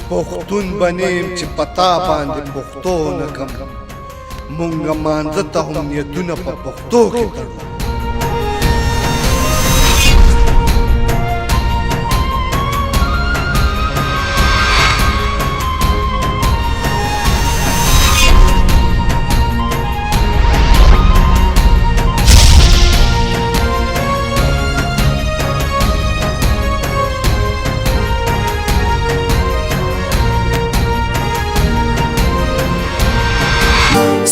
پښتون بنیم چې پتا باندې پښتو نه کم مونږه مانځه ته هم نیتونه په پښتو کې تړو.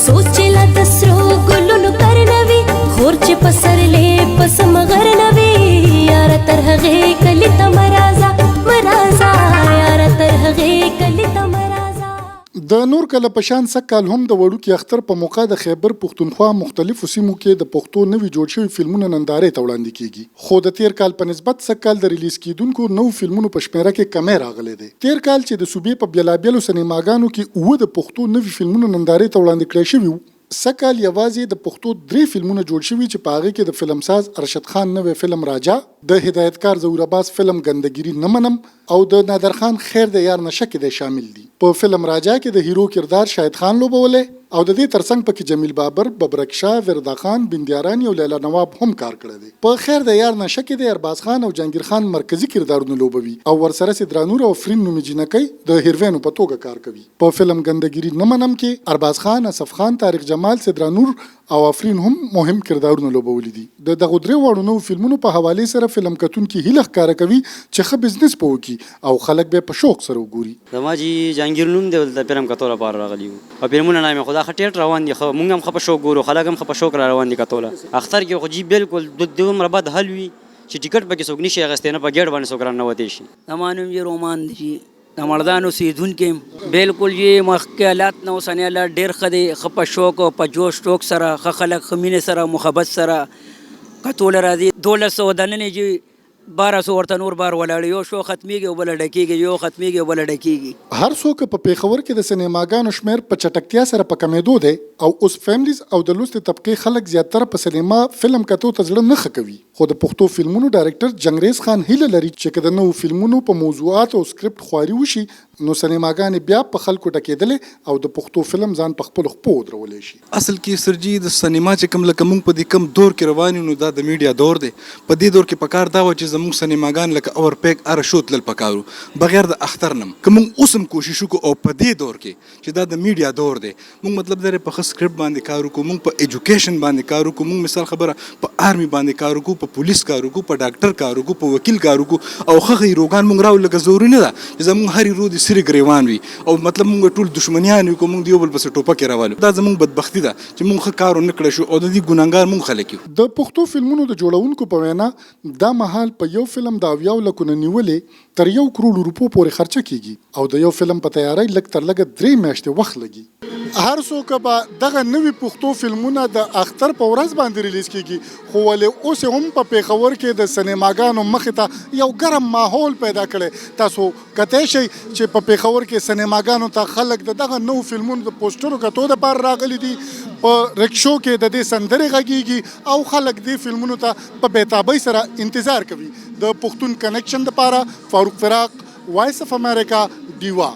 सोचेला दसरो गुलुन करनवी खोरच पसरले पस मगर नवी यार तरहगे कली तमराजा मराजा यार तरहगे कली तमराजा. د نور کله پشان سکال هم د وړوکي اختر په موقع د خیبر پښتونخوا مختلفو سیمو کې د پښتو نوي جوړ شوي فلمونه نندارې ته وړاندې کیږي، خو د تیر کال په نسبت سکال د ریلیز کیدونکو نو فلمونو په شمیره کې کمی راغلی دی. تیر کال چې د صوبې په بیلابیلو سینماګانو کې اوه د پښتو نوي فلمونو نندارې ته وړاندې کړی شوي وو، سکال یوازې د پښتو 3 فلمونه جوړ شوي چې په هغې کې د فلمساز ارشد خان نوی فلم راجا، د هدایتکار ظهور عباس فلم ګندګیری نه منم او د نادر خان خیر د یار نشه کې د شامل دي. په فلم راجا کې د هیرو کردار شاهد خان لوبولی او د دې ترڅنګ پکې جمیل بابر، ببرک شاه، وردا خان، بندیارانی او لیلا نواب هم کار کړی دی. په خیر د یار نشه کې د ارباز خان او جهانگیر خان مرکزی کردارونه لوبوي او ورسره سدرانور او فرین نومي جنکۍ د هیروینو په توګه کار کوي. په فلم ګندګیری نه منم کې ارباز خان، اسف خان، طارق جمال، سدرانور او افرین هم مهم کردارونه لوبولي دي. د دغه درې واړو نو فلمونو په حواله سره فلم کتونکي هیله ښکاره کوي چې ښه بزنس به وکړي او خلک به په شوق سره وګوري. زما چې جهانګیر نوم دی د فلم کتو لپاره راغلی وو او فلمونه نه مې خدا ښه ټیټ روان دي، موږ هم ښه په شوق ګورو، خلک هم ښه په شوق را روان دي کتوله. اختر کې خو جی بالکل دومره بد حل وي چې ټیکټ پکې څوک نشي اخیستی، نه په ګیټ باندې څوک راننوتی شي. زما نوم یې رومان دی چې د مردان اوسېدونکی بالکل یې مخکې حالات نه اوسنی حالات ډېر ښه دی، ښه په شوق او په جوش ټوک سره ښه خلک ښه مینې سره محبت سره کتوله راځي. 1200 دننې چې 1200 ورته نور بار ولاړ، یو شو ختمیږي او بل ډکیږي، یو ختمیږي او بل ډکیږي. هر څوک په پیښور کې د سینماګانو شمیر په چټکتیا سره په کمیدو دی او اوس فیملیز او د لوستي طبقې خلک زیاتره په سینما فلم کتو ته زړه نه ښه کوي. خو د پښتو فلمونو ډایرکټر جنګریز خان هیله لري چې که د نوو فلمونو په موضوعات او سکرپټ خواري وشي نو سینماګانې بیا په خلکو ډکېدلې او د پښتو فلم ځان په خپلو خپو ودرولی شي. اصل کې سرجي د سینما چې کوم لکه موږ په دې کم دور کې روان یو نو دا د میډیا دور دی. په دې دور کې پکار دا و چې زموږ سینماګان لکه اور پیک اره شو تلل پکارو بغیر د اختر نم که موږ اوس هم کوشش وکړو او په دې دور کې چې دا د میډیا دور دی موږ مطلب دی په ښه سکرپټ باندې کار وکړو، موږ په ایجوکیشن باندې کار وکړو، موږ مثال خبره په آرمي باندې کار وکړو، په پولیس کار وکړو، په ډاکټر کار وکړو، په وکیل کار وکړو او ښه هیروګان موږ راوړو. لکه ضروري نه ده چې زموږ هر هیرو د سرې ګریوان وي او مطلب موږ ټول دښمنیان یو، موږ د یو بل پسې ټوپکې راولو. دا زموږ بدبختي ده چې موږ ښه کار ونه کړی شو او د دې ګناهګار موږ خلک یو. د پښتو فلمونو د جوړونکو په وینا دا مهال په یو فلم د 70 لکو نه نیولې تر 1 کروڑ روپو پورې خرچه کیږي او د یو فلم په تیاری لږ تر لږه 3 میاشتې وخت لګي. هر څوک به دغه نوي پښتو فلمونه د اختر په ورځ باندې ریلیز کیږي، خو ولې اوس هم په پیښور کې د سینماګانو مخې ته یو ګرم ماحول پیدا کړی. تاسو کتای شئ چې په پیښور کې سینماګانو ته خلک د دغه نوو فلمونو د پوسټرو کتو دپاره راغلي دي، په رکشو کې د دې سندرې غږیږي او خلک دې فلمونو ته په بېتابۍ سره انتظار کوي. د پښتون کنیکشن دپاره فاروق فراق، وایس اف امریکا، ډیوا.